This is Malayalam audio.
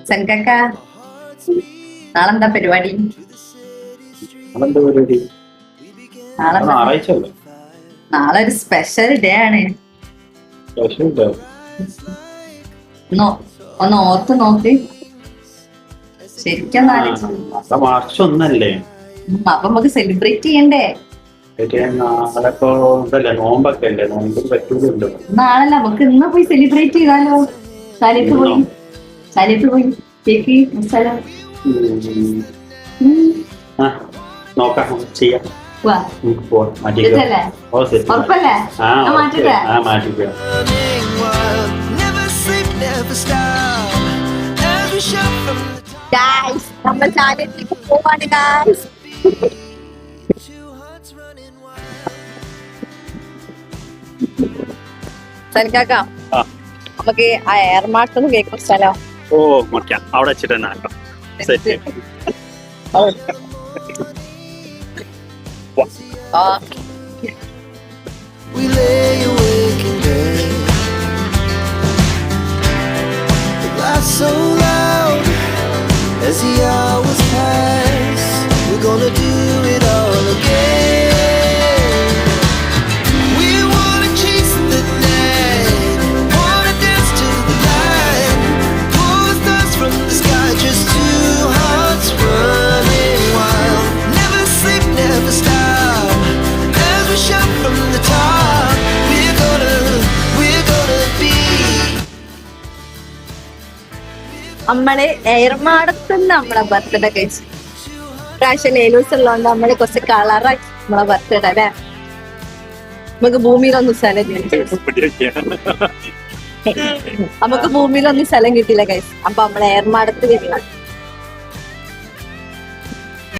സംഘക്ക നാളെന്താ പരിപാടി? നാളെ ഒരു സ്പെഷ്യൽ ഡേ ആണ്. ഒന്ന് ഓർത്ത് നോക്ക് ശരിക്കും. മാർച്ച് 1 അപ്പൊ നമുക്ക് സെലിബ്രേറ്റ് ചെയ്യണ്ടേ? നോമ്പൊക്കെ അല്ലേ, നോമ്പ് പറ്റൂലല്ലോ. നാളല്ല, നമുക്ക് ഇന്ന് പോയി സെലിബ്രേറ്റ് ചെയ്താലോ? ശാലത്ത് പോയി കേക്ക് മസാല നോക്കാം, ചെയ്യാം. ഉറപ്പല്ലേ? മാറ്റിട്ടേ നമ്മൾ ശാലത്തേക്ക് പോവാണ് ഗായ്സ്. സൽക്കാക്ക, നമുക്ക് ആ എയർമാർക്കൊന്ന് കേക്ക് മസാല അവിടെ വെച്ചിട്ട് തന്നെ We lay awake in bed, the laugh so loud as the hours pass. We're gonna do it all again. We wanna chase the night, wanna dance to the light, pull the stars from the sky, just two hearts running wild. Never sleep, never stop, as we shout from the top. We're gonna be. നമ്മള് എയർമാടത്തുനിന്ന് നമ്മളെ ബർത്ത്ഡേ കഴിച്ചു. പ്രാവശ്യം ലേലൂസ് ഉള്ളതുകൊണ്ട് നമ്മള് കുറച്ച് കളറായി നമ്മളെ ബർത്ത്ഡേ അല്ലേ. നമുക്ക് ഭൂമിയിലൊന്നും സ്ഥലം നമുക്ക് ഭൂമിയിലൊന്നും സ്ഥലം കിട്ടില്ല കഴിച്ചു. അപ്പൊ നമ്മള് എയർമാടത്ത് കിട്ടണം.